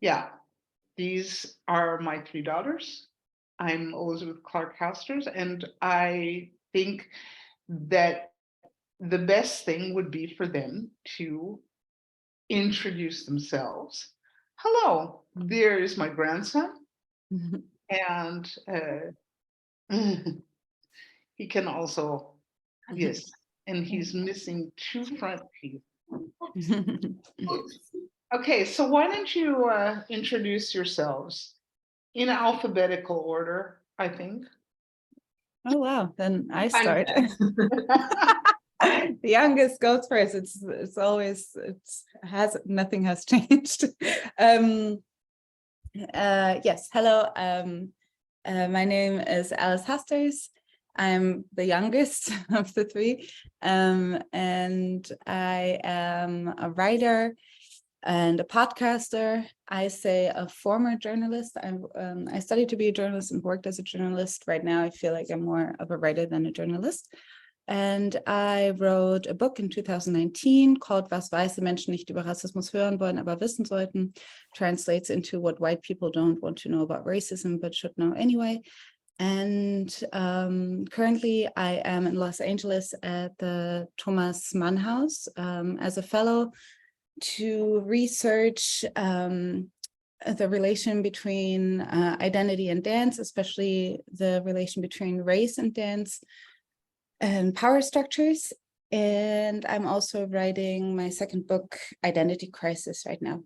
Yeah, these are my 3 daughters. I'm Elisabeth Clarke-Hasters, and I think that the best thing would be for them to introduce themselves. Hello, there is my grandson, and he can also, yes, and he's missing 2 front teeth. Okay, so why don't you introduce yourselves in alphabetical order, I think. Oh, wow. Then I start. The youngest goes first. It's always, nothing has changed. Yes, hello. My name is Alice Hasters. I'm the youngest of the 3, and I am a writer and a podcaster. I say a former journalist. I studied to be a journalist and worked as a journalist. Right now, I feel like I'm more of a writer than a journalist. And I wrote a book in 2019 called Was weiße Menschen nicht über Rassismus hören wollen, aber wissen sollten. Translates into what white people don't want to know about racism, but should know anyway. And currently I am in Los Angeles at the Thomas Mann House as a fellow to research the relation between identity and dance, especially the relation between race and dance and power structures. And I'm also writing my second book, Identity Crisis, right now.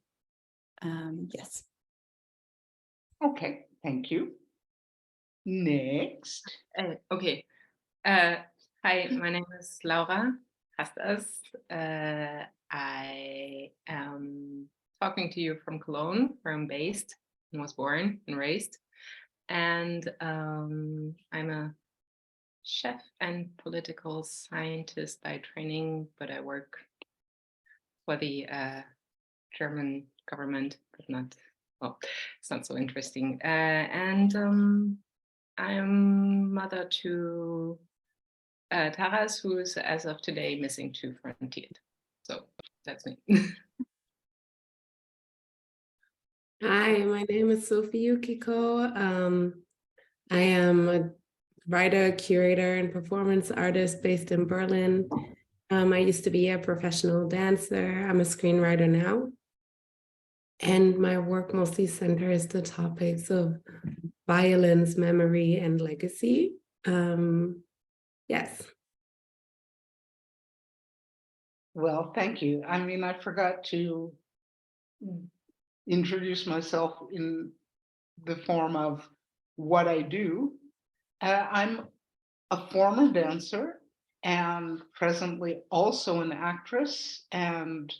Yes. Okay, thank you. Next. Okay. Hi, my name is Laura Hasters. I am talking to you from Cologne, where I'm based and was born and raised. And I'm a chef and political scientist by training, but I work for the German government, but not, well, it's not so interesting. And I'm mother to Taras, who is as of today missing 2 front teeth. So that's me. Hi, my name is Sophie Yukiko. I am a writer, curator, and performance artist based in Berlin. I used to be a professional dancer. I'm a screenwriter now. And my work mostly centers the topics of violence, memory, and legacy. Yes. Well, thank you. I mean, I forgot to introduce myself in the form of what I do. I'm a former dancer and presently also an actress and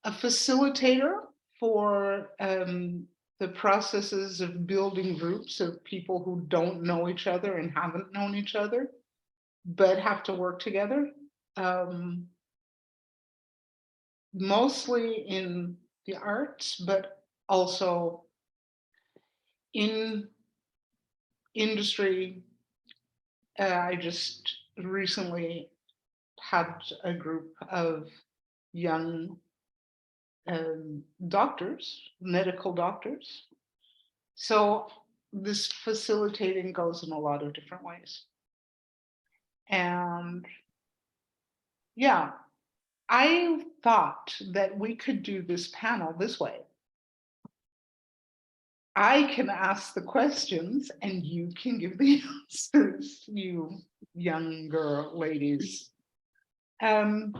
a facilitator for the processes of building groups of people who don't know each other and haven't known each other, but have to work together. Mostly in the arts, but also in industry. I just recently had a group of young doctors, medical doctors. So this facilitating goes in a lot of different ways. And yeah, I thought that we could do this panel this way. I can ask the questions and you can give the answers, you younger ladies. The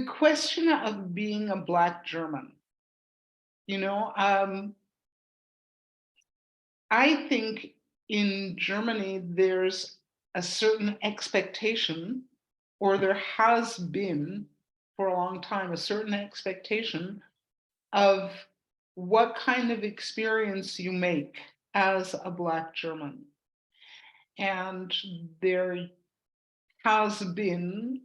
question of being a Black German, you know, I think in Germany, there's a certain expectation, or there has been for a long time, a certain expectation of what kind of experience you make as a Black German. And there has been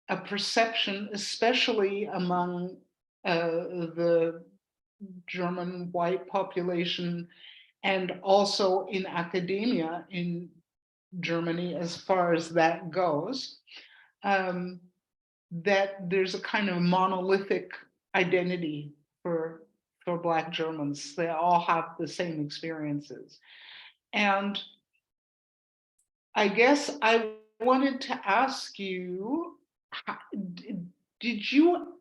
a perception, especially among the German white population and also in academia in Germany, as far as that goes, that there's a kind of monolithic identity for Black Germans. They all have the same experiences. And I guess I wanted to ask you, did you,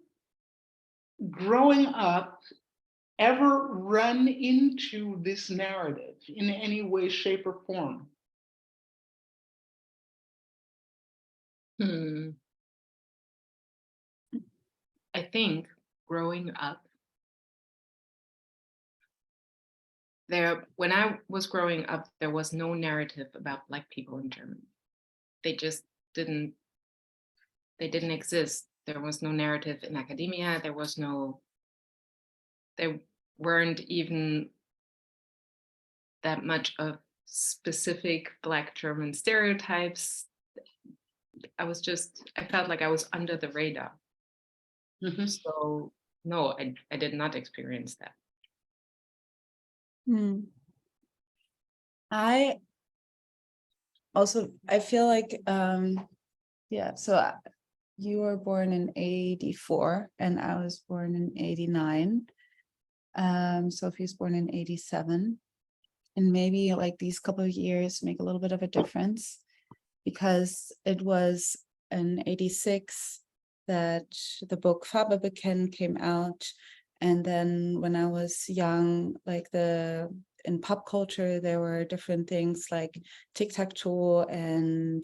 growing up, ever run into this narrative in any way, shape, or form? I think growing up, when I was growing up, there was no narrative about Black people in Germany. They just didn't exist. There was no narrative in academia. There weren't even that much of specific Black German stereotypes. I felt like I was under the radar. Mm-hmm. So no, I did not experience that. I feel like, so you were born in 84 and I was born in 89. Sophie's born in 87. And maybe like these couple of years make a little bit of a difference because it was in 86 that the book Farbe bekennen came out. And then when I was young, like in pop culture, there were different things like tic-tac-toe and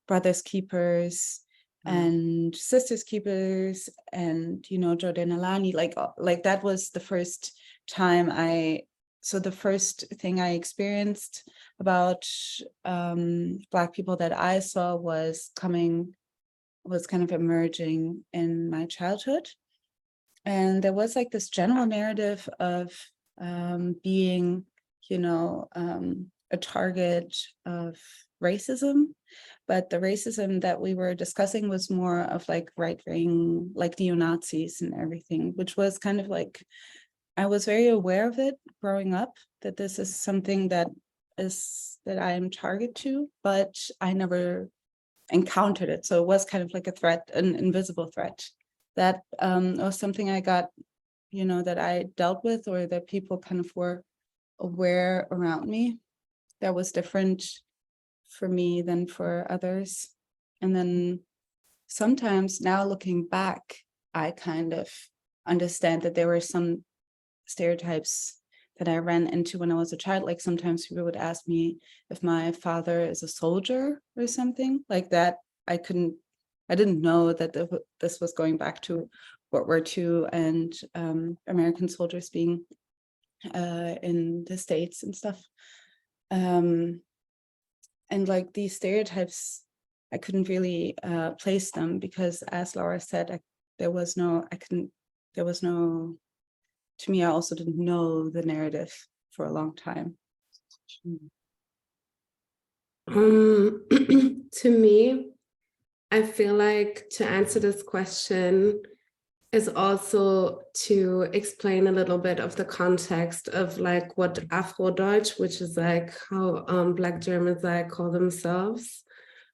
Brothers Keepers and Sisters Keepers and, Jordan Alani, like that was the first time the first thing I experienced about Black people that I saw was kind of emerging in my childhood. And there was like this general narrative of being, a target of racism. But the racism that we were discussing was more of like right-wing, like neo-Nazis and everything, which was kind of like, I was very aware of it growing up, that this is something that I am target to, but I never encountered it. So it was kind of like a threat, an invisible threat. That was something I got, that I dealt with, or that people kind of were aware around me. That was different for me than for others. And then sometimes now looking back, I kind of understand that there were some stereotypes that I ran into when I was a child. Like sometimes people would ask me if my father is a soldier or something like that. I didn't know that this was going back to World War II and American soldiers being in the States and stuff. And like these stereotypes, I couldn't really place them because, as Laura said, to me, I also didn't know the narrative for a long time. To me, I feel like to answer this question is also to explain a little bit of the context of like what Afro-Deutsch, which is like how Black Germans call themselves,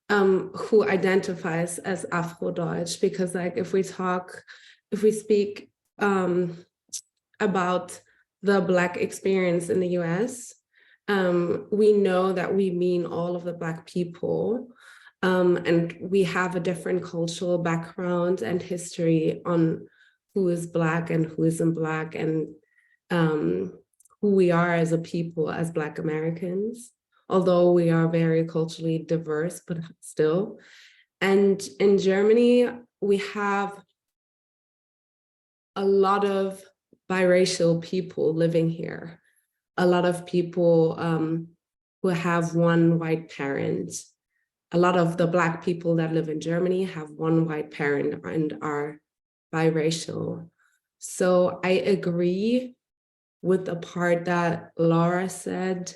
who identifies as Afro-Deutsch, because like if we speak about the Black experience in the US, we know that we mean all of the Black people. And we have a different cultural background and history on who is Black and who isn't Black, and who we are as a people, as Black Americans, although we are very culturally diverse, but still. And in Germany, we have a lot of biracial people living here, a lot of people who have one white parent. A lot of the Black people that live in Germany have one white parent and are biracial. So I agree with the part that Laura said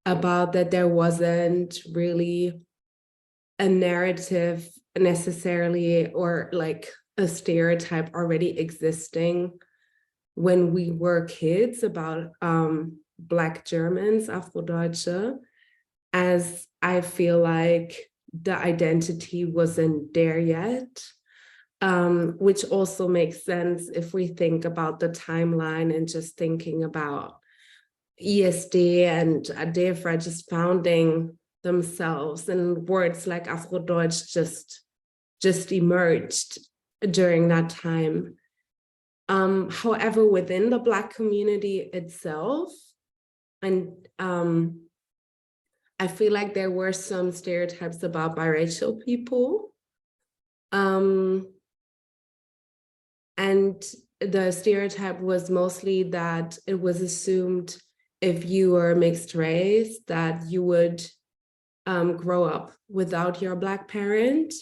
about that there wasn't really a narrative necessarily, or like a stereotype already existing when we were kids about Black Germans, Afro-Deutsche, as I feel like the identity wasn't there yet, which also makes sense if we think about the timeline and just thinking about ESD and BGHRA just founding themselves, and words like Afro-Deutsch just emerged during that time. However, within the Black community itself, and I feel like there were some stereotypes about biracial people. And the stereotype was mostly that it was assumed if you were mixed race that you would grow up without your Black parent,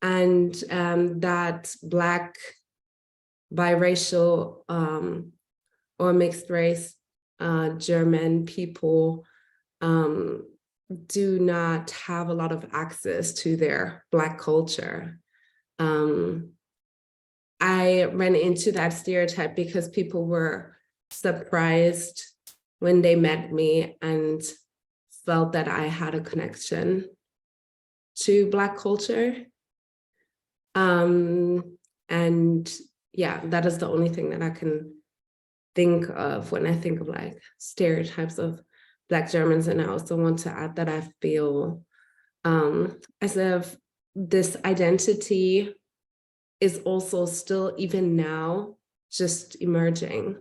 and that Black, biracial, or mixed race German people do not have a lot of access to their Black culture. I ran into that stereotype because people were surprised when they met me and felt that I had a connection to Black culture. And yeah, that is the only thing that I can think of when I think of like stereotypes of Black Germans. And I also want to add that I feel as if this identity is also still, even now, just emerging.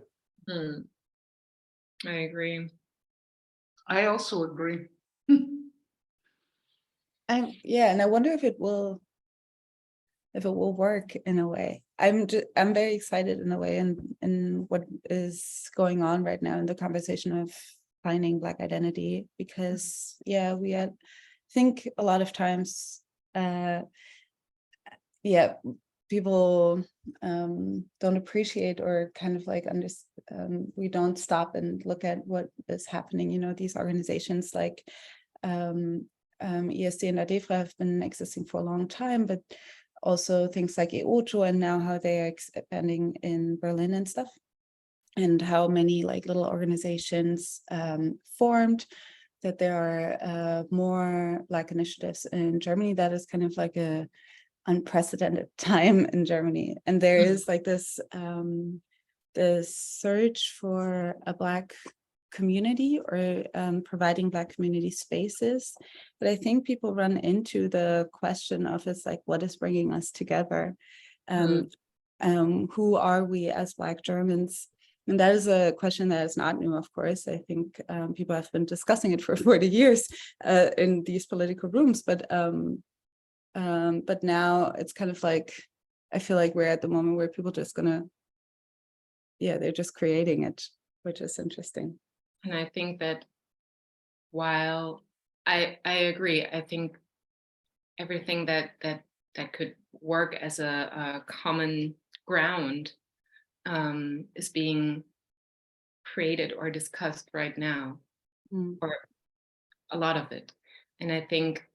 I agree. I also agree. Yeah, and I wonder if it will work in a way. I'm very excited in a way in what is going on right now in the conversation of finding Black identity, because yeah, we think a lot of times people don't appreciate or kind of like we don't stop and look at what is happening. You know, these organizations like ESD and BGHRA have been existing for a long time, but also things like EOTO and now how they are expanding in Berlin and stuff, and how many like little organizations formed, that there are more Black initiatives in Germany. That is kind of like a unprecedented time in Germany. And there is like this search for a Black community or providing Black community spaces. But I think people run into the question of, it's like, what is bringing us together? Who are we as Black Germans? And that is a question that is not new, of course. I think people have been discussing it for 40 years in these political rooms, but now it's kind of like, I feel like we're at the moment where people just they're just creating it, which is interesting. And I think that while I agree, I think everything that could work as a common ground is being created or discussed right now, or a lot of it. And I think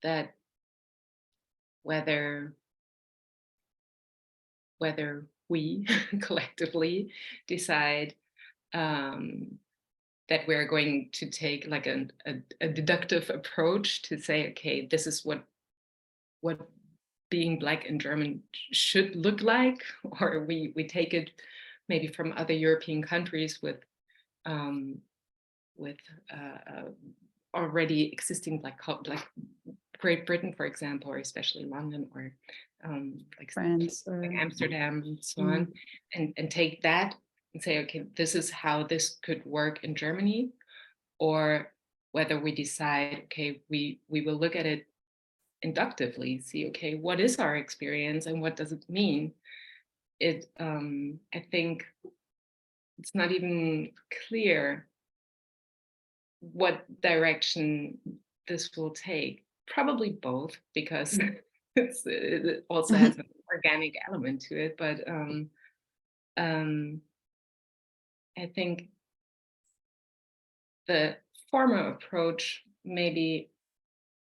that whether we collectively decide that we're going to take like a deductive approach to say, okay, this is what being Black in German should look like, or we take it maybe from other European countries with already existing Black Great Britain, for example, or especially London, or like France, or like Amsterdam and so on, and take that and say, okay, this is how this could work in Germany, or whether we decide, okay, we will look at it inductively, see, okay, what is our experience and what does it mean? I think it's not even clear what direction this will take. Probably both, because it also has an organic element to it, but I think the former approach maybe,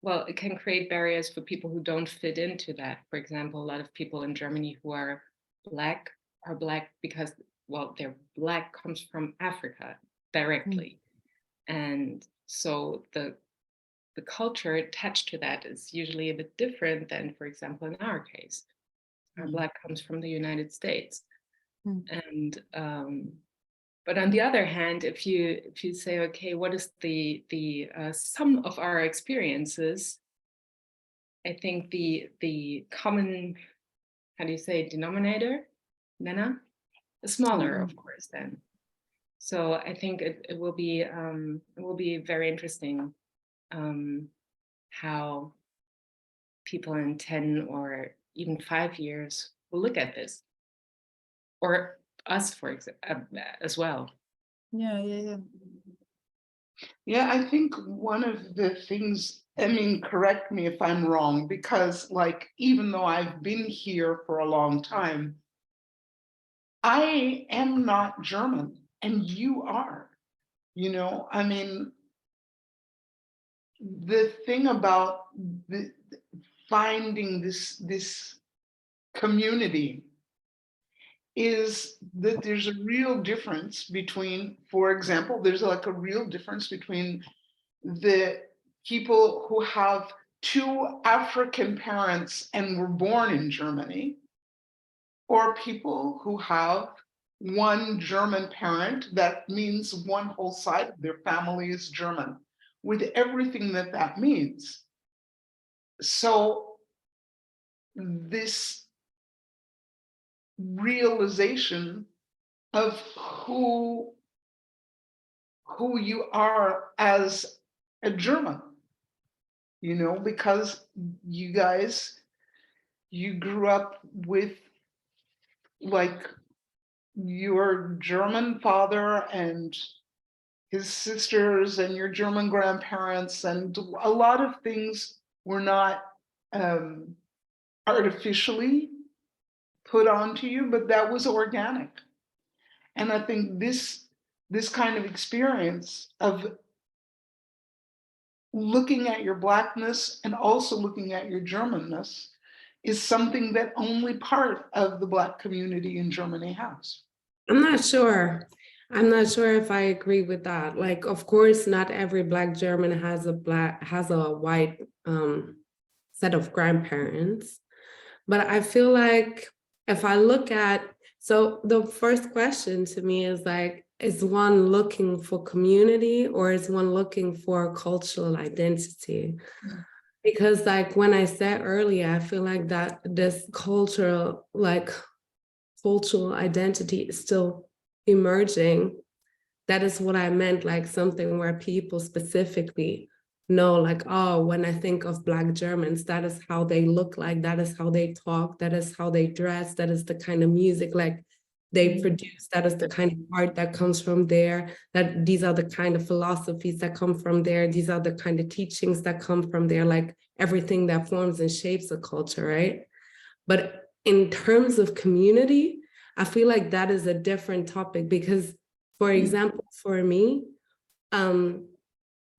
well, it can create barriers for people who don't fit into that. For example, a lot of people in Germany who are Black because, well, their Black comes from Africa directly. And so the the culture attached to that is usually a bit different than, for example, in our case. Our Black comes from the United States. And but on the other hand, if you say, okay, what is the sum of our experiences? I think the common, how do you say, denominator, Nana, is smaller, of course, then. So I think it will be very interesting how people in 10 or even 5 years will look at this, or us, for example, as well. Yeah. Yeah, I think one of the things, I mean, correct me if I'm wrong, because like, even though I've been here for a long time, I am not German and you are, you know, I mean, the thing about finding this community is that there's a real difference between, for example, there's like a real difference between the people who have 2 African parents and were born in Germany, or people who have 1 German parent. That means one whole side of their family is German, with everything that that means. So this realization of who you are as a German, you know, because you guys, you grew up with like your German father and his sisters and your German grandparents, and a lot of things were not artificially put onto you, but that was organic. And I think this kind of experience of looking at your Blackness and also looking at your Germanness is something that only part of the Black community in Germany has. I'm not sure. I'm not sure if I agree with that. Like, of course, not every Black German has a white set of grandparents. But I feel like if I look at, so the first question to me is like, is one looking for community or is one looking for cultural identity? Because like when I said earlier, I feel like that this cultural identity is still emerging. That is what I meant, like something where people specifically know, like, oh, when I think of Black Germans, that is how they look like, that is how they talk, that is how they dress, that is the kind of music like they produce, that is the kind of art that comes from there, that these are the kind of philosophies that come from there, these are the kind of teachings that come from there, like everything that forms and shapes a culture, right? But in terms of community, I feel like that is a different topic because, for example, for me,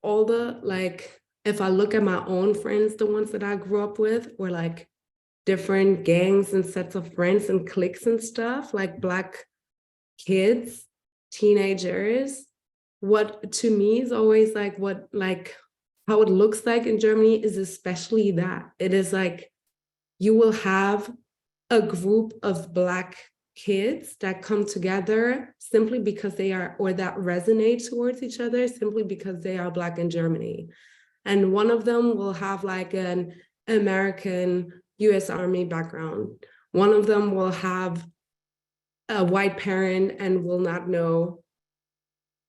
all the, like, if I look at my own friends, the ones that I grew up with, or like different gangs and sets of friends and cliques and stuff, like Black kids, teenagers, what to me is always like how it looks like in Germany is especially that. It is like you will have a group of Black kids that come together simply because they are, or that resonate towards each other simply because they are Black in Germany. And one of them will have like an American US Army background. One of them will have a white parent and will not know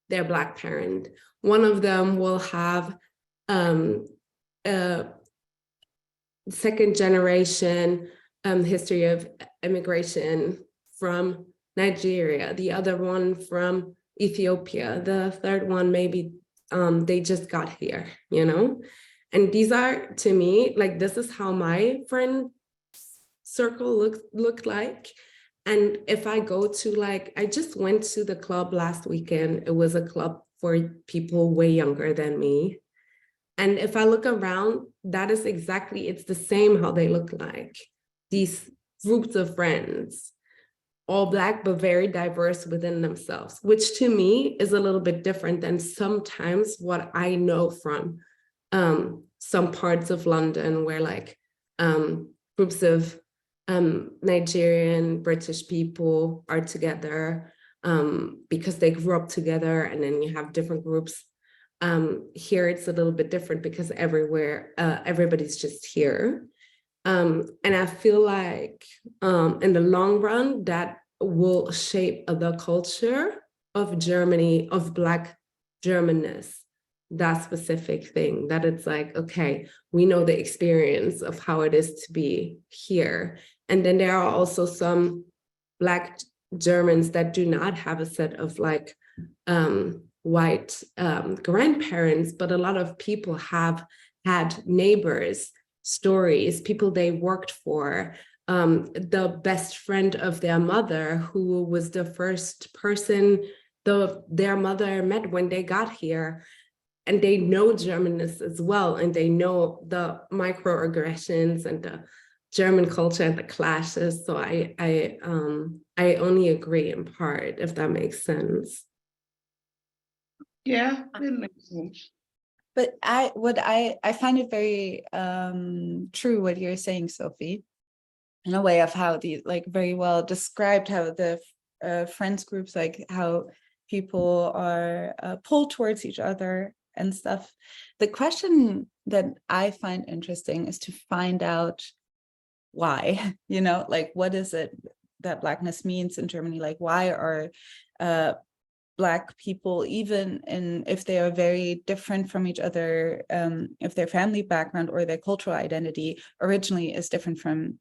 their Black parent. One of them will have a second generation history of immigration from Nigeria, the other one from Ethiopia, the third one maybe they just got here, you know? And these are, to me, like, this is how my friend circle looked like. And if I go to, like, I just went to the club last weekend. It was a club for people way younger than me. And if I look around, that is exactly, it's the same how they look like. These groups of friends, all Black, but very diverse within themselves, which to me is a little bit different than sometimes what I know from some parts of London where like groups of Nigerian, British people are together because they grew up together, and then you have different groups. Here it's a little bit different because everywhere, everybody's just here. And I feel like in the long run, that will shape the culture of Germany, of Black Germanness, that specific thing, that it's like, okay, we know the experience of how it is to be here. And then there are also some Black Germans that do not have a set of like white grandparents, but a lot of people have had neighbors, stories, people they worked for, the best friend of their mother, who was the first person their mother met when they got here. And they know Germanness as well, and they know the microaggressions and the German culture and the clashes. So I only agree in part, if that makes sense. Yeah, it makes sense. But I find it very true what you're saying, Sophie, in a way of how the like very well described how the friends groups, like how people are pulled towards each other and stuff. The question that I find interesting is to find out why, like what is it that Blackness means in Germany? Like why are Black people, even if they are very different from each other, if their family background or their cultural identity originally is different from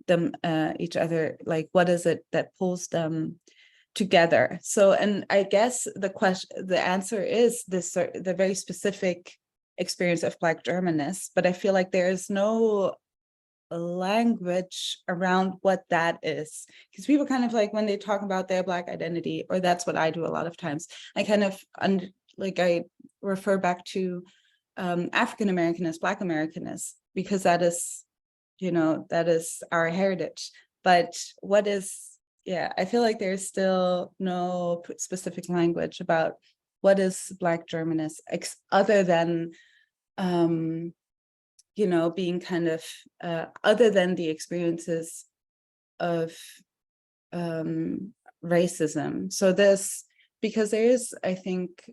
them each other, like what is it that pulls them together? So, and I guess the answer is the very specific experience of Black Germanness, but I feel like there is no language around what that is, because people kind of like when they talk about their Black identity, or that's what I do a lot of times, I kind of I refer back to African Americanness, Black Americanness, because that is that is our heritage. But what is, I feel like there's still no specific language about what is Black Germanness, other than being kind of other than the experiences of racism. So because there is, I think,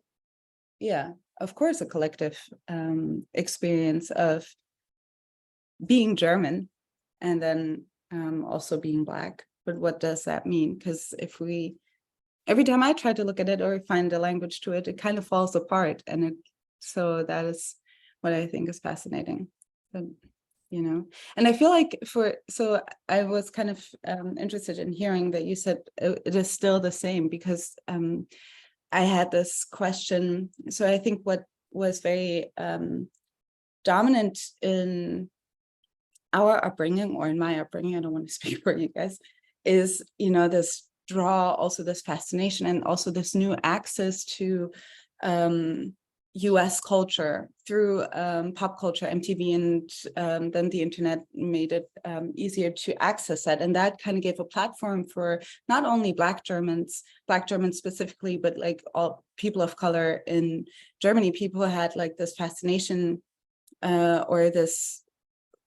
of course, a collective experience of being German and then also being Black. But what does that mean? Because every time I try to look at it or find a language to it, it kind of falls apart. And so that is what I think is fascinating. But, and I feel like so I was kind of interested in hearing that you said it is still the same, because I had this question. So I think what was very dominant in our upbringing, or in my upbringing, I don't want to speak for you guys, is, this draw, also this fascination, and also this new access to US culture through pop culture, MTV, and then the internet made it easier to access that. And that kind of gave a platform for not only Black Germans specifically, but like all people of color in Germany, people who had like this fascination or this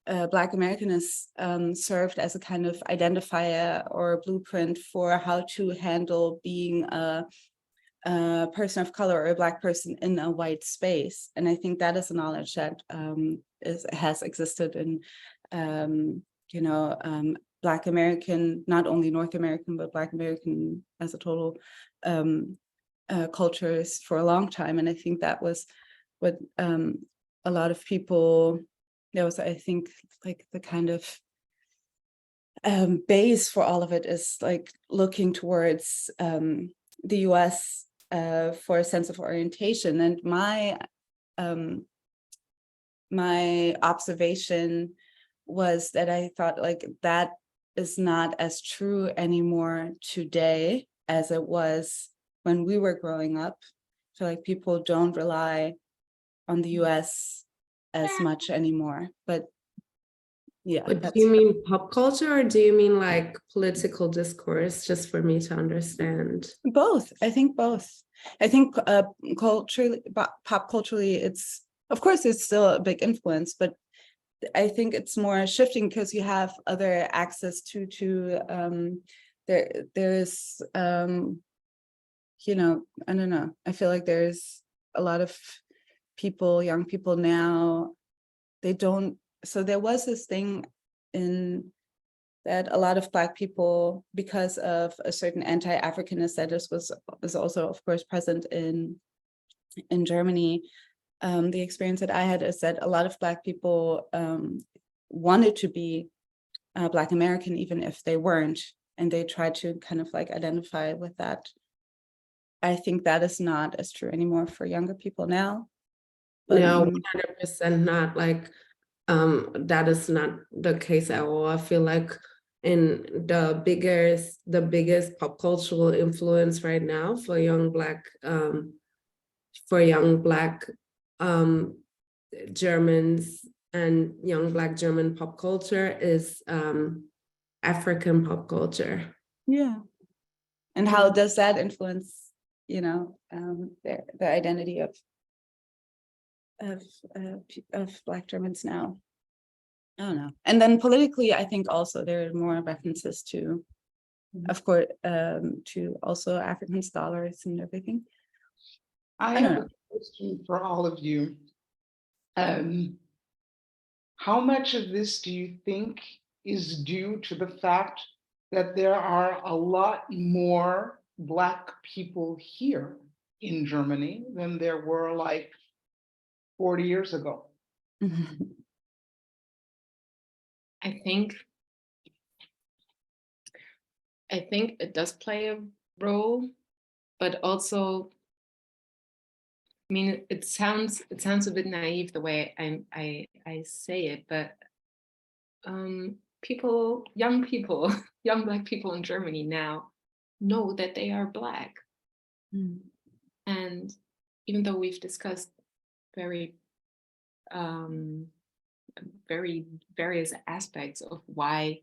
Black Americanness served as a kind of identifier or blueprint for how to handle being a person of color or a Black person in a white space. And I think that is a knowledge that has existed in, Black American, not only North American, but Black American as a total cultures for a long time. And I think that was what a lot of people, that was, I think, like the kind of base for all of it is like looking towards the US for a sense of orientation. And my observation was that I thought like that is not as true anymore today as it was when we were growing up. So like people don't rely on the US as much anymore. But But do you mean pop culture, or do you mean like political discourse, just for me to understand? Both. I think both. I think culturally, pop culturally, it's of course, it's still a big influence, but I think it's more shifting because you have other access to there's you know, I don't know. I feel like there's a lot of people, young people now, they don't. So there was this thing in that a lot of Black people, because of a certain anti-African status, was also, of course, present in Germany. The experience that I had is that a lot of Black people wanted to be Black American, even if they weren't, and they tried to kind of like identify with that. I think that is not as true anymore for younger people now. But, no, 100% not. Like, that is not the case at all. I feel like in the biggest pop cultural influence right now for young Black Germans and young Black German pop culture is African pop culture. yeah. And how does that influence, you know, the identity of Black Germans now? I don't know. And then politically, I think also there are more references to, of course, to also African scholars and everything. I have a question for all of you. How much of this do you think is due to the fact that there are a lot more Black people here in Germany than there were like 40 years ago? I think it does play a role, but also, I mean, it sounds a bit naive the way I say it, but young Black people in Germany now know that they are Black. And even though we've discussed very various aspects of why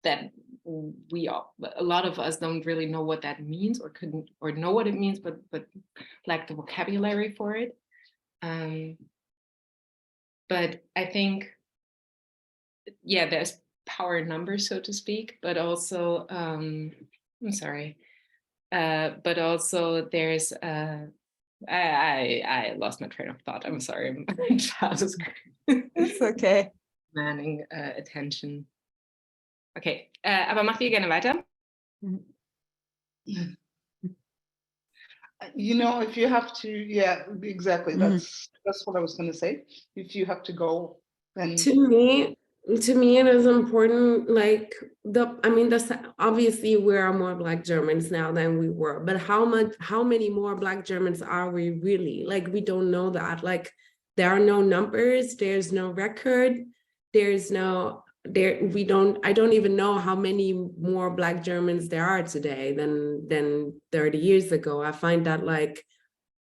that a lot of us don't really know what that means or couldn't or know what it means, but lack the vocabulary for it. But I think, yeah, there's power in numbers, so to speak, but also but also there's I lost my train of thought. I'm sorry. My child is It's okay. Demanding attention. Okay, aber macht ihr gerne weiter? You know, if you have to, yeah, exactly. That's what I was going to say. If you have to go, then To me, it is important. Like obviously we are more Black Germans now than we were, but how many more Black Germans are we really? Like, we don't know that. Like, there are no numbers. There's no record. I don't even know how many more Black Germans there are today than 30 years ago. I find that, like,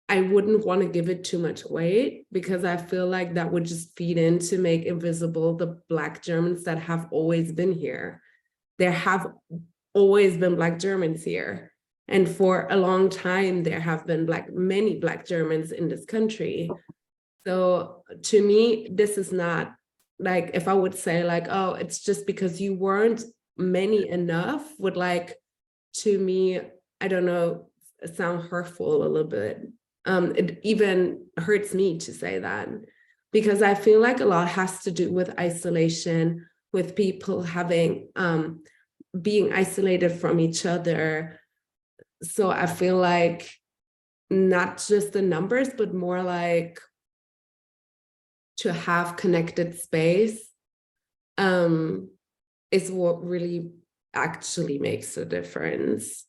I wouldn't want to give it too much weight, because I feel like that would just feed in to make invisible the Black Germans that have always been here. There have always been Black Germans here. And for a long time, there have been many Black Germans in this country. So to me, this is not, like, if I would say, like, oh, it's just because you weren't many enough, would, like, to me, I don't know, sound hurtful a little bit. It even hurts me to say that, because I feel like a lot has to do with isolation, with people having, being isolated from each other. So I feel like not just the numbers, but more like to have connected space is what really actually makes a difference.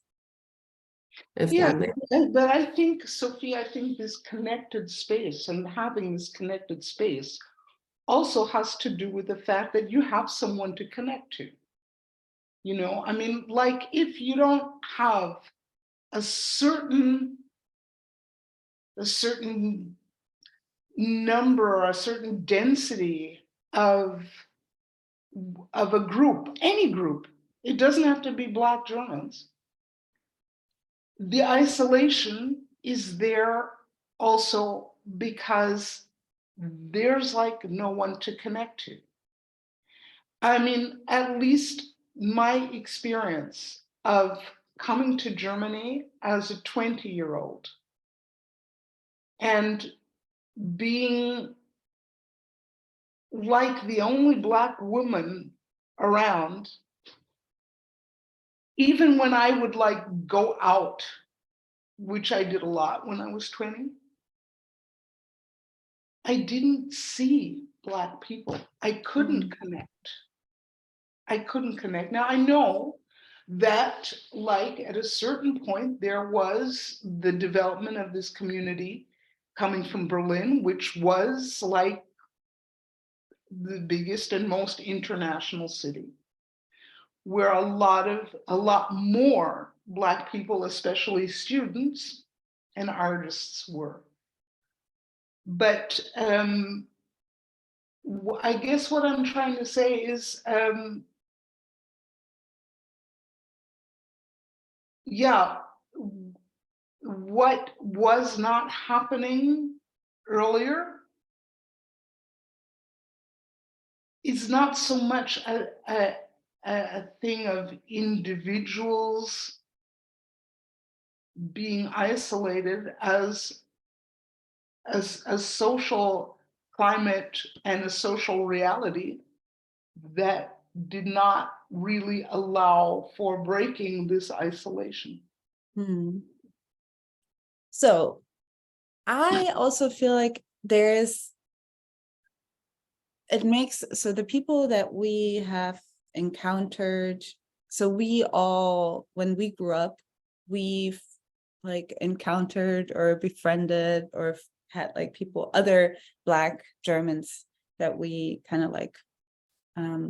yeah, but I think, Sophie, I think this connected space and having this connected space also has to do with the fact that you have someone to connect to. You know, I mean, like, if you don't have a certain number or a certain density of a group, any group, it doesn't have to be Black Germans, the isolation is there also because there's like no one to connect to. I mean, at least my experience of coming to Germany as a 20-year-old and being like the only Black woman around, even when I would like go out, which I did a lot when I was 20, I didn't see Black people. I couldn't connect. I couldn't connect. Now I know that like at a certain point there was the development of this community coming from Berlin, which was like the biggest and most international city, where a lot more Black people, especially students and artists, were. But I guess what I'm trying to say is, yeah, what was not happening earlier is not so much a thing of individuals being isolated as a social climate and a social reality that did not really allow for breaking this isolation. So I also feel like it makes, so the people that we have encountered, so we all, when we grew up, we've like encountered or befriended or had like people, other Black Germans that we kind of like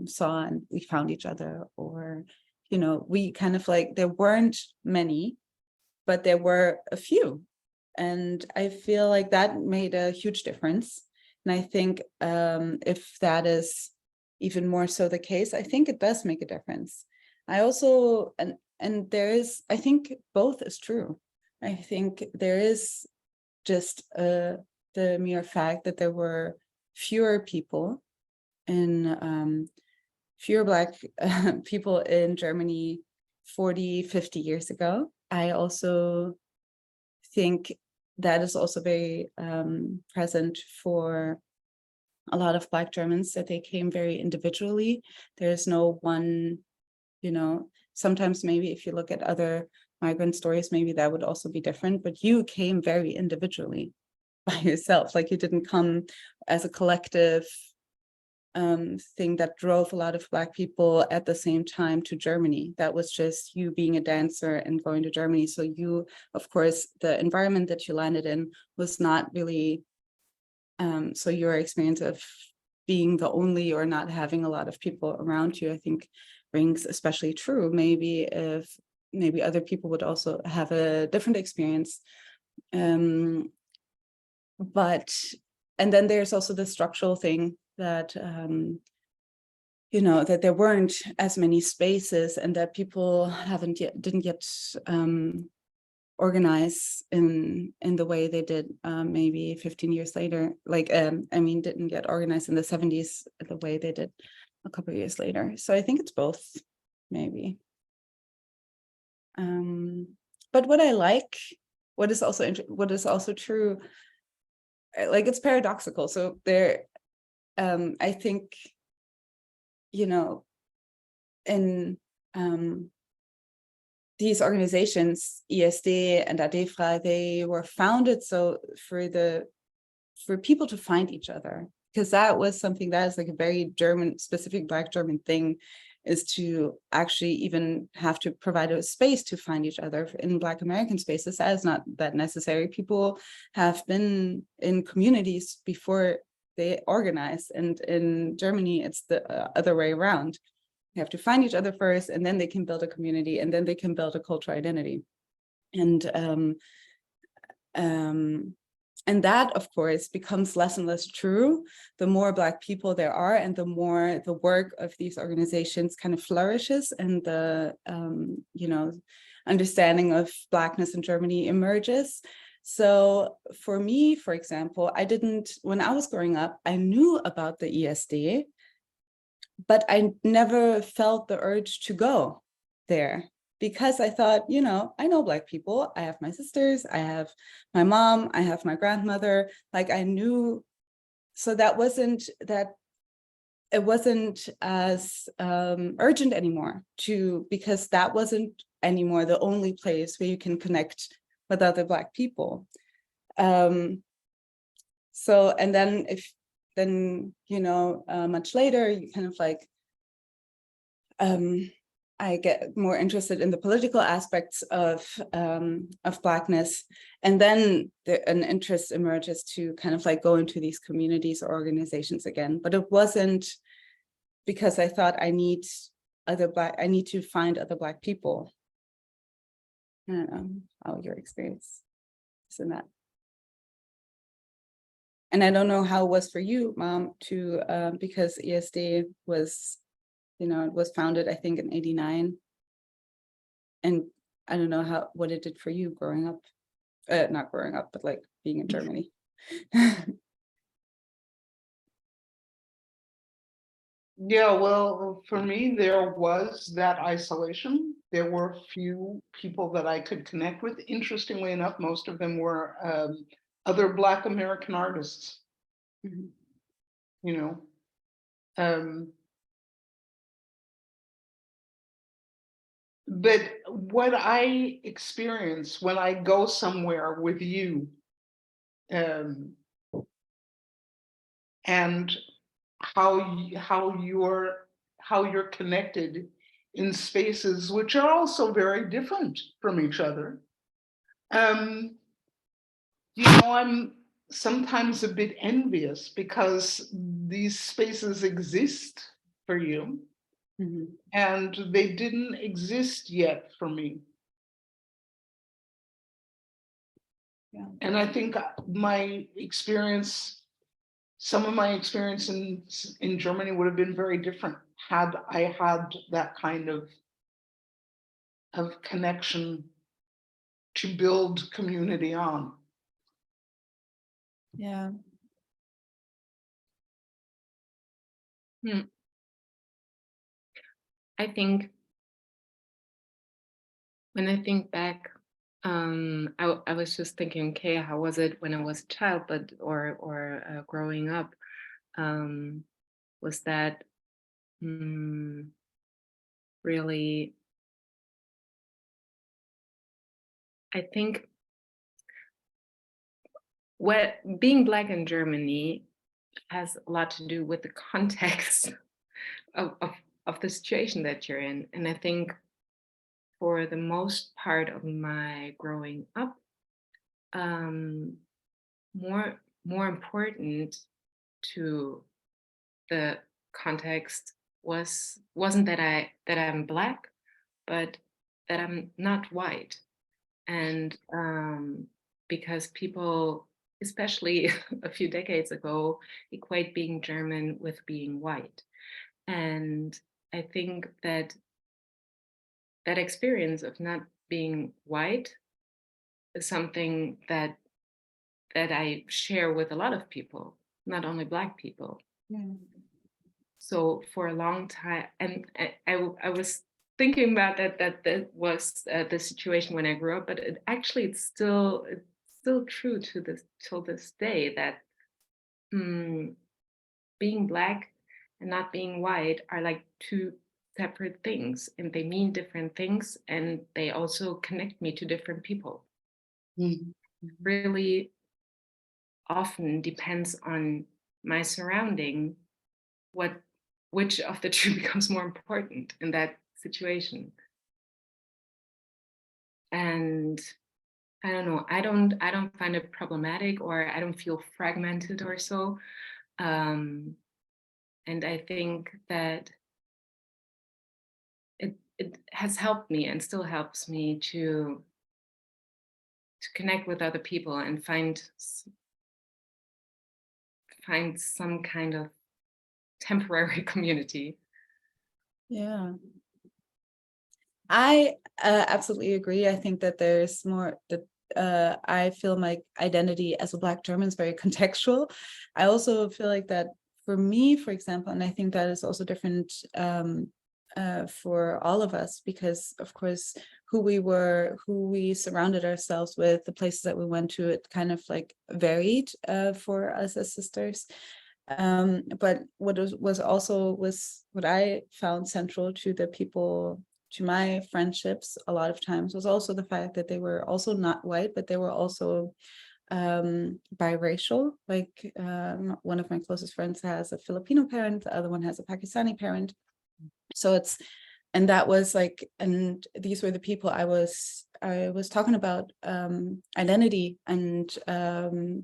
saw and we found each other, or, you know, we kind of like, there weren't many, but there were a few. And I feel like that made a huge difference. And I think if that is even more so the case, I think it does make a difference. I also, and there is, I think both is true. I think there is just the mere fact that there were fewer people fewer Black people in Germany 40, 50 years ago. I also think that is also very present for a lot of Black Germans, that they came very individually. There's no one, you know, sometimes maybe if you look at other migrant stories, maybe that would also be different, but you came very individually by yourself. Like you didn't come as a collective thing that drove a lot of Black people at the same time to Germany. That was just you being a dancer and going to Germany. So you, of course, the environment that you landed in was not really, so your experience of being the only or not having a lot of people around you, I think rings especially true. Maybe other people would also have a different experience. But, and then there's also the structural thing that, you know, that there weren't as many spaces and that people didn't yet organize in the way they did maybe 15 years later. Like, I mean, didn't get organized in the 70s the way they did a couple of years later. So I think it's both, maybe. But what I like, what is also true, like it's paradoxical. So there, I think, you know, in these organizations, ISD and ADEFRA, they were founded so for people to find each other, because that was something that is like a very German, specific Black German thing, is to actually even have to provide a space to find each other. In Black American spaces, that is not that necessary. People have been in communities before they organize, and in Germany, it's the other way around. You have to find each other first, and then they can build a community, and then they can build a cultural identity. And that, of course, becomes less and less true the more Black people there are, and the more the work of these organizations kind of flourishes, and the you know, understanding of Blackness in Germany emerges. So for me, for example, when I was growing up, I knew about the ESD, but I never felt the urge to go there because I thought, I know Black people. I have my sisters, I have my mom, I have my grandmother. Like I knew, so it wasn't as urgent anymore because that wasn't anymore the only place where you can connect with other Black people. So, and then much later, you kind of like, I get more interested in the political aspects of Blackness, and then an interest emerges to kind of like go into these communities or organizations again. But it wasn't because I thought I need to find other Black people. I don't know how your experience is in that. And I don't know how it was for you, Mom, too, because ESD was, it was founded, I think, in '89. And I don't know what it did for you growing up, not growing up, but like being in Germany. Yeah, well, for me, there was that isolation. There were few people that I could connect with. Interestingly enough, most of them were other Black American artists. Mhm. But what I experience when I go somewhere with you, and how you're connected in spaces which are also very different from each other. I'm sometimes a bit envious because these spaces exist for you, and they didn't exist yet for me. Yeah. And I think some of my experience in Germany would have been very different had I had that kind of connection to build community on. Yeah. I think when I think back, I was just thinking, okay, how was it when I was a child, or growing up? Was that really? I think being Black in Germany has a lot to do with the context of the situation that you're in, and I think for the most part of my growing up, more important to the context wasn't that I'm Black, but that I'm not white, and because people, especially a few decades ago, equate being German with being white, and I think that experience of not being white is something that I share with a lot of people, not only Black people. Yeah. So for a long time, and I was thinking about that was the situation when I grew up, but it's still true till this day that being Black and not being white are like two separate things, and they mean different things, and they also connect me to different people. Really often depends on my surrounding which of the two becomes more important in that situation. And I don't know, I don't find it problematic, or I don't feel fragmented or so. And I think that it has helped me and still helps me to connect with other people and find some kind of temporary community. Yeah. I absolutely agree. I think that there's more that I feel my identity as a Black German is very contextual. I also feel like that for me, for example, and I think that is also different for all of us, because of course, who we were, who we surrounded ourselves with, the places that we went to, it kind of like varied for us as sisters. But what was what I found central to the people, to my friendships a lot of times, was also the fact that they were also not white, but they were also biracial. Like one of my closest friends has a Filipino parent, the other one has a Pakistani parent. So it's, and that was like, and these were the people I was talking about identity and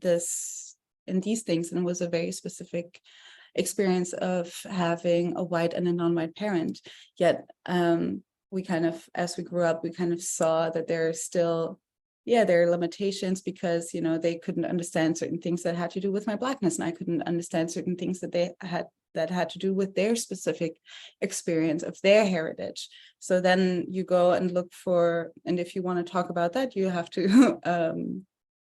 this and these things, and it was a very specific experience of having a white and a non-white parent. Yet we kind of, as we grew up, we kind of saw that there are still, there are limitations, because, you know, they couldn't understand certain things that had to do with my Blackness, and I couldn't understand certain things that they had that had to do with their specific experience of their heritage. So then you go and look for, and if you want to talk about that, you have to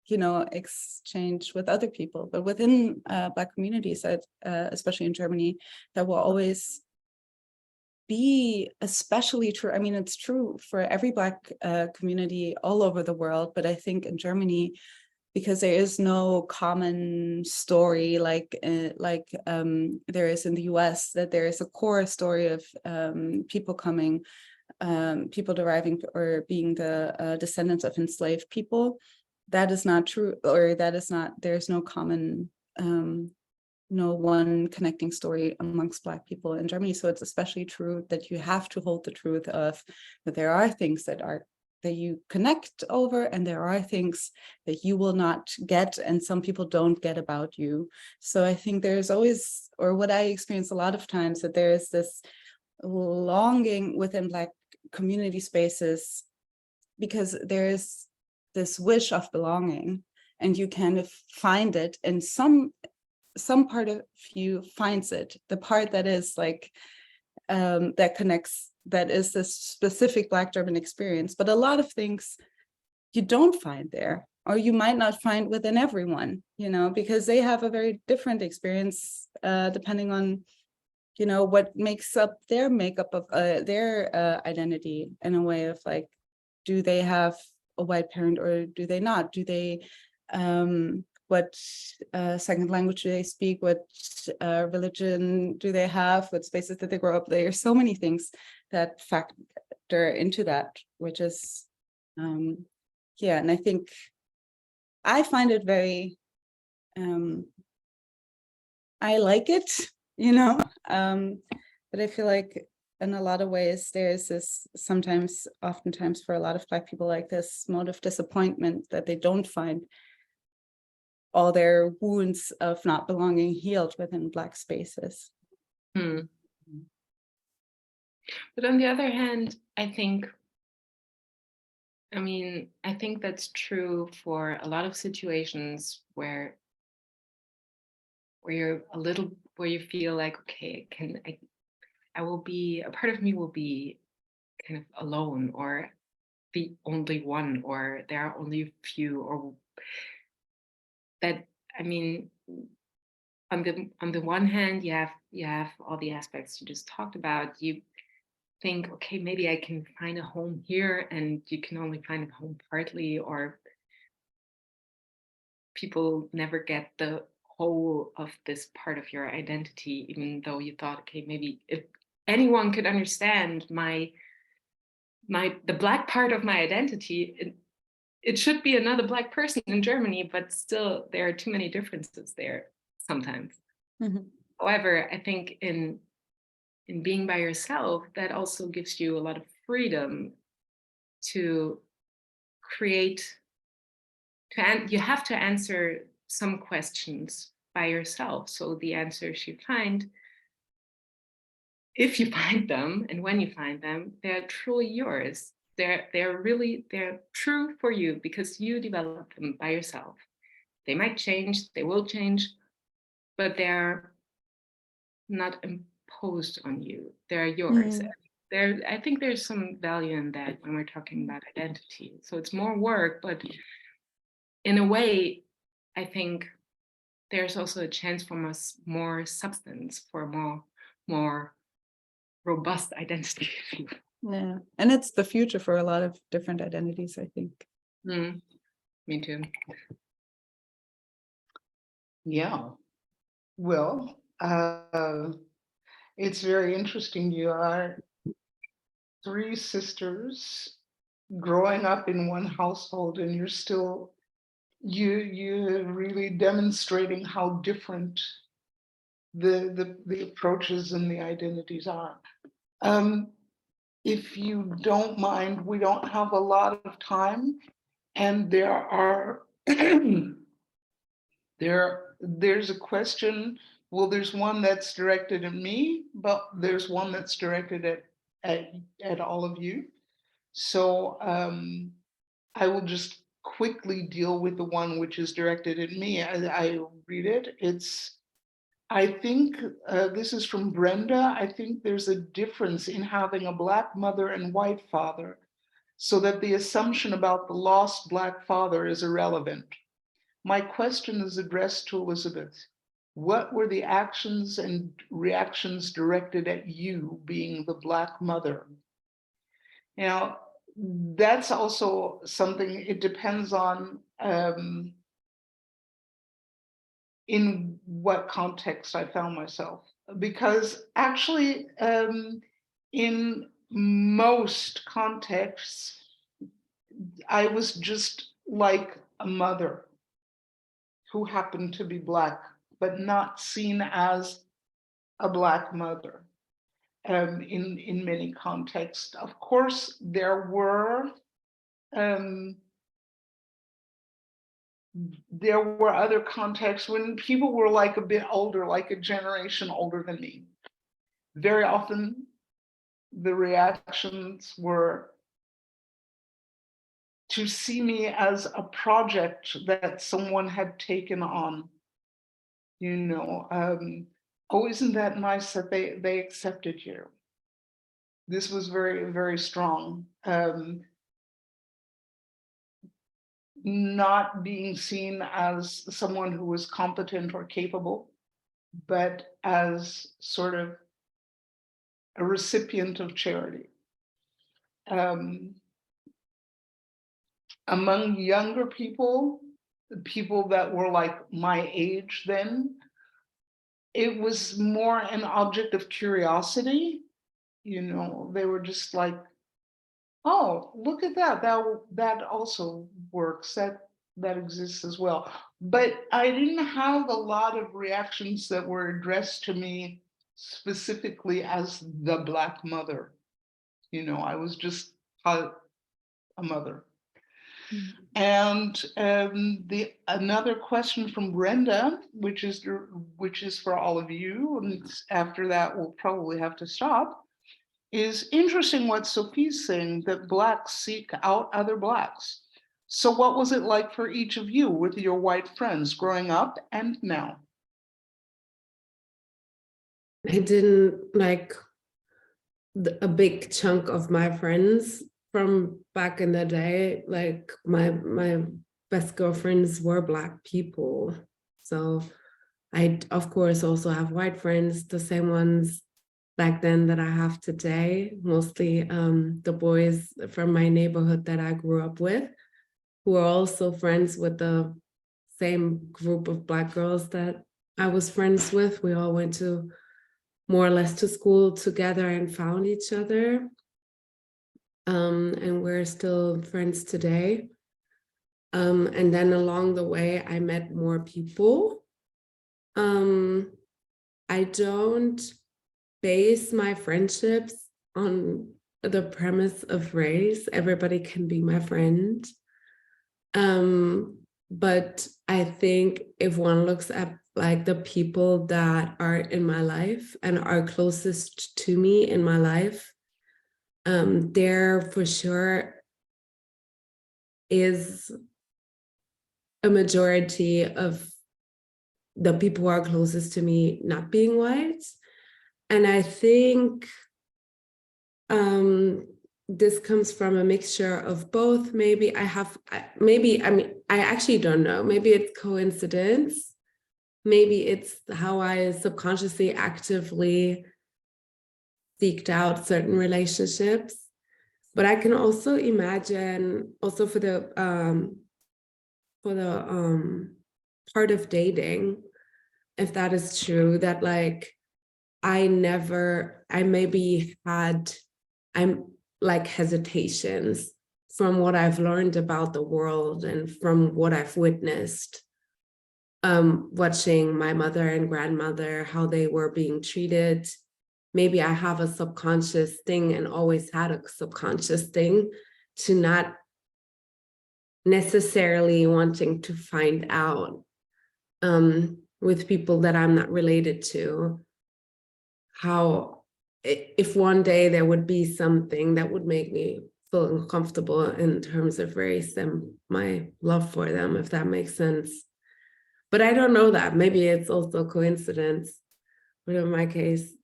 you know, exchange with other people. But within Black communities, especially in Germany, that will always be especially true. I mean, it's true for every Black community all over the world, but I think in Germany, because there is no common story like there is in the US, that there is a core story of people coming, people deriving or being the descendants of enslaved people. That is not true, or that is not, there's no common, no one connecting story amongst Black people in Germany. So it's especially true that you have to hold the truth of that there are things that you connect over, and there are things that you will not get, and some people don't get about you. So I think there's always, or what I experience a lot of times, that there is this longing within Black community spaces, because there is this wish of belonging, and you kind of find it, and some part of you finds it, the part that is like that connects, that is this specific Black German experience. But a lot of things you don't find there, or you might not find within everyone, you know, because they have a very different experience depending on, you know, what makes up their makeup of their identity, in a way of like, do they have a white parent or do they not? Do they, what second language do they speak? What religion do they have? What spaces did they grow up? There are so many things that factor into that, which is, yeah, and I think I find it very, I like it, you know, but I feel like in a lot of ways there's this oftentimes for a lot of Black people, like this mode of disappointment that they don't find all their wounds of not belonging healed within Black spaces. But on the other hand, I think that's true for a lot of situations where you're where you feel like, okay, I will be, a part of me will be kind of alone, or the only one, or there are only a few, or that, I mean, on the one hand, you have all the aspects you just talked about. You think, okay, maybe I can find a home here, and you can only find a home partly, or people never get the whole of this part of your identity, even though you thought, okay, maybe if anyone could understand the Black part of my identity, it should be another Black person in Germany, but still there are too many differences there sometimes. Mm-hmm. However, I think in being by yourself, that also gives you a lot of freedom to create, you have to answer some questions by yourself. So the answers you find, if you find them and when you find them, they're truly yours. They're true for you because you developed them by yourself. They might change, they will change, but they're not imposed on you. They're yours. I think there's some value in that when we're talking about identity. So it's more work, but in a way, I think there's also a chance for more substance, for more robust identity. Yeah, and it's the future for a lot of different identities, I think. Me too. Yeah. Well, it's very interesting. You are 3 sisters growing up in one household, and you're still you're really demonstrating how different the approaches and the identities are. If you don't mind, we don't have a lot of time, and there's a question. Well, there's one that's directed at me, but there's one that's directed at all of you. So I will just quickly deal with the one which is directed at me. I read it. I think this is from Brenda. I think there's a difference in having a Black mother and white father, so that the assumption about the lost Black father is irrelevant. My question is addressed to Elisabeth. What were the actions and reactions directed at you being the Black mother? Now, that's also something, it depends on in what context I found myself. Because actually, in most contexts, I was just like a mother who happened to be Black, but not seen as a Black mother in many contexts. Of course, there were other contexts when people were like a bit older, like a generation older than me. Very often, the reactions were to see me as a project that someone had taken on. You know, oh, isn't that nice that they accepted you? This was very, very strong. Not being seen as someone who was competent or capable, but as sort of a recipient of charity. Among younger people, the people that were like my age then, it was more an object of curiosity. You know, they were just like, oh, look at that. That also works. That exists as well. But I didn't have a lot of reactions that were addressed to me specifically as the Black mother. You know, I was just a mother. And another question from Brenda, which is for all of you, and after that we'll probably have to stop, is interesting what Sophie's saying, that Blacks seek out other Blacks. So what was it like for each of you with your white friends growing up and now? I didn't like a big chunk of my friends from back in the day, like my best girlfriends were Black people. So I, of course, also have white friends, the same ones back then that I have today, mostly the boys from my neighborhood that I grew up with, who are also friends with the same group of Black girls that I was friends with. We all went to more or less to school together and found each other. And we're still friends today. And then along the way, I met more people. I don't base my friendships on the premise of race. Everybody can be my friend. But I think if one looks at like the people that are in my life and are closest to me in my life, there for sure is a majority of the people who are closest to me not being white. And I think this comes from a mixture of both. Maybe I actually don't know. Maybe it's coincidence. Maybe it's how I subconsciously actively seeked out certain relationships. But I can also imagine, also for the part of dating, if that is true, that like I'm like hesitations from what I've learned about the world and from what I've witnessed, watching my mother and grandmother, how they were being treated. Maybe I have a subconscious thing and always had a subconscious thing to not necessarily wanting to find out with people that I'm not related to, how if one day there would be something that would make me feel uncomfortable in terms of race and my love for them, if that makes sense. But I don't know that. Maybe it's also coincidence. But in my case,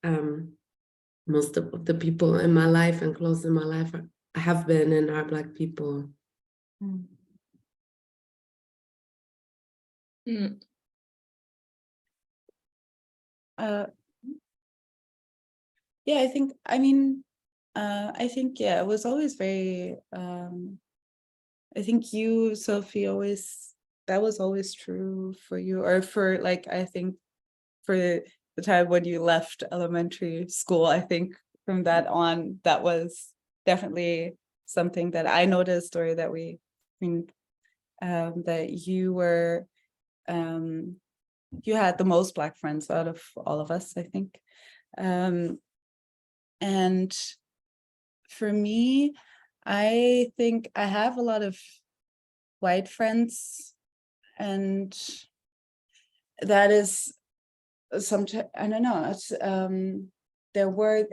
most of the people in my life and close in my life have been and are Black people. Mm. Mm. Yeah, I think, yeah, it was always very, I think you, Sophie, that was always true for you, or for like, I think for the time when you left elementary school, I think from that on, that was definitely something that I noticed, or that that you were, you had the most Black friends out of all of us, I think. And for me, I think I have a lot of white friends, and that is sometimes, I don't know, it's there were,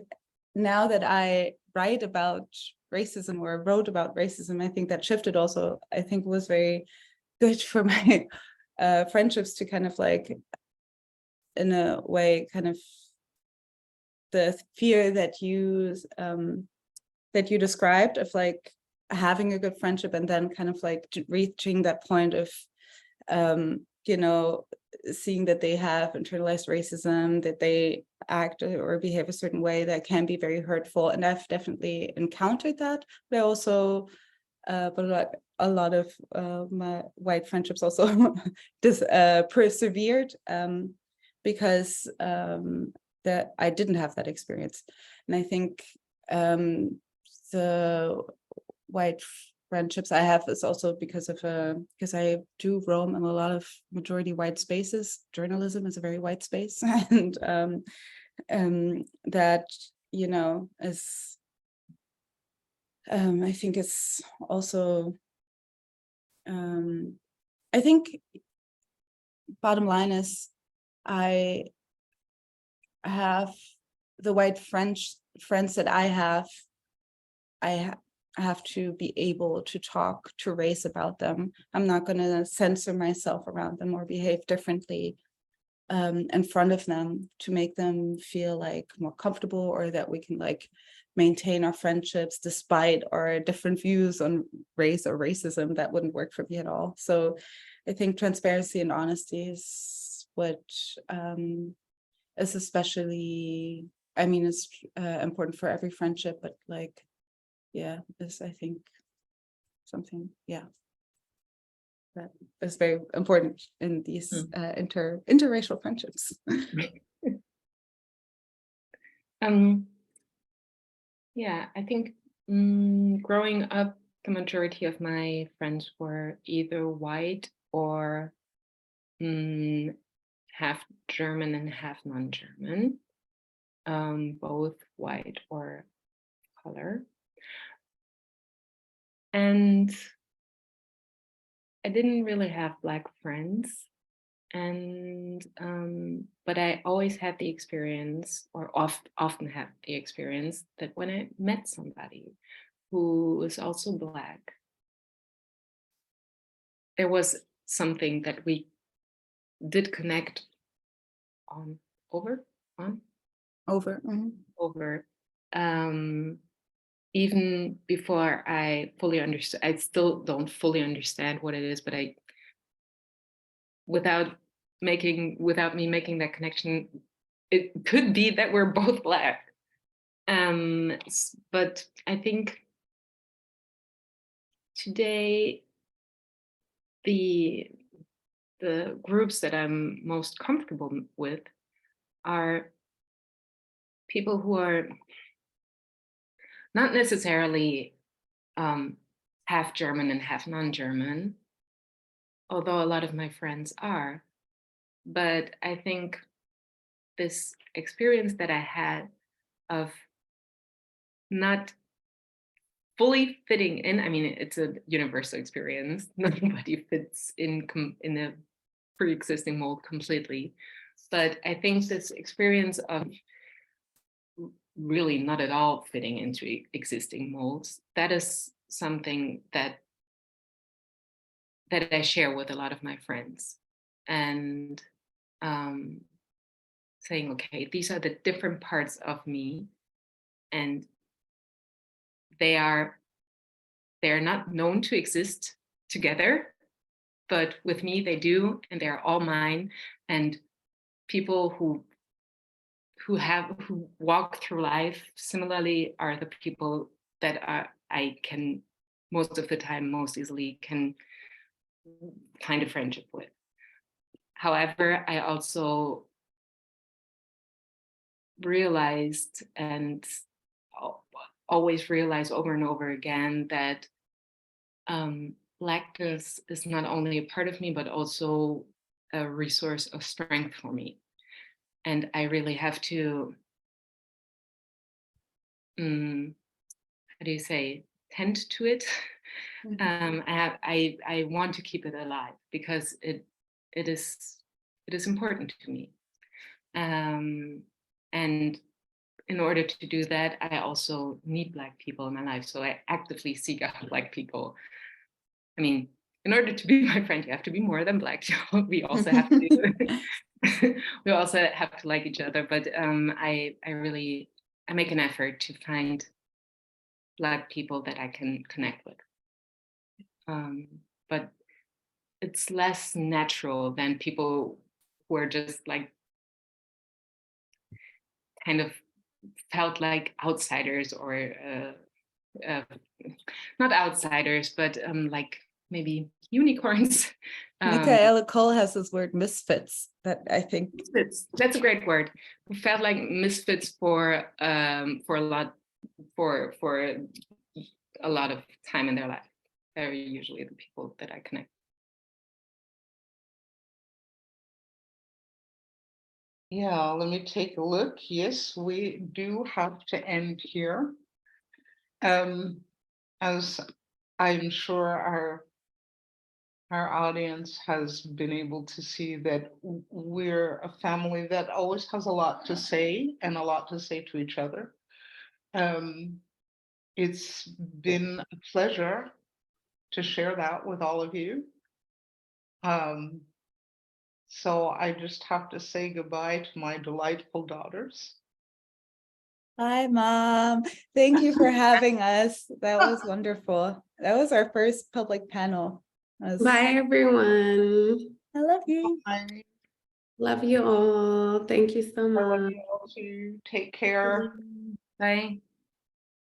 now that I write about racism or wrote about racism, I think that shifted also. I think was very good for my friendships to kind of like, in a way, kind of the fear that you described of like having a good friendship and then kind of like reaching that point of seeing that they have internalized racism, that they act or behave a certain way that can be very hurtful. And I've definitely encountered that, but I also but a lot of my white friendships also persevered because that I didn't have that experience. And I think the white friendships I have is also because I do roam in a lot of majority white spaces. Journalism is a very white space, and that is I think it's also I think bottom line is I have the white friends that I have to be able to talk to race about them. I'm not going to censor myself around them or behave differently in front of them to make them feel like more comfortable, or that we can like maintain our friendships despite our different views on race or racism. That wouldn't work for me at all. So I think transparency and honesty is what is especially, is important for every friendship, but like, yeah, this I think something, yeah, that is very important in these interracial friendships. Yeah, I think growing up, the majority of my friends were either white or half German and half non-German, both white or color. And I didn't really have Black friends. And but I always had the experience, or often had the experience, that when I met somebody who was also Black, there was something that we did connect on over. even before I fully understood, I still don't fully understand what it is, but without me making that connection, it could be that we're both Black. But I think today the groups that I'm most comfortable with are people who are not necessarily half German and half non-German, although a lot of my friends are. But I think this experience that I had of not fully fitting in, I mean, it's a universal experience. Nobody fits in a pre-existing mold completely. But I think this experience of really not at all fitting into existing molds, that is something that I share with a lot of my friends. And saying, okay, these are the different parts of me, and they are not known to exist together, but with me they do, and they're all mine. And people who walk through life similarly are the people that I can most of the time most easily can find a friendship with. However, I also realized and always realize over and over again that Blackness is not only a part of me, but also a resource of strength for me. And I really have to, how do you say, tend to it. I want to keep it alive because it is important to me. And in order to do that, I also need Black people in my life. So I actively seek out Black people. I mean, in order to be my friend, you have to be more than Black. We also have to like each other. But I make an effort to find Black people that I can connect with. But it's less natural than people who are just like kind of felt like outsiders, or not outsiders, but like maybe unicorns. Michaela Cole has this word misfits that I think that's a great word. We felt like misfits for a lot of time in their life. They're usually the people that I connect. Yeah, let me take a look. Yes, we do have to end here. As I'm sure our audience has been able to see, that we're a family that always has a lot to say and a lot to say to each other. It's been a pleasure to share that with all of you. So I just have to say goodbye to my delightful daughters. Hi, Mom. Thank you for having us. That was wonderful. That was our first public panel. Bye, everyone. I love you. Bye. Love you all. Thank you so I love much. you all too. Take care. Bye.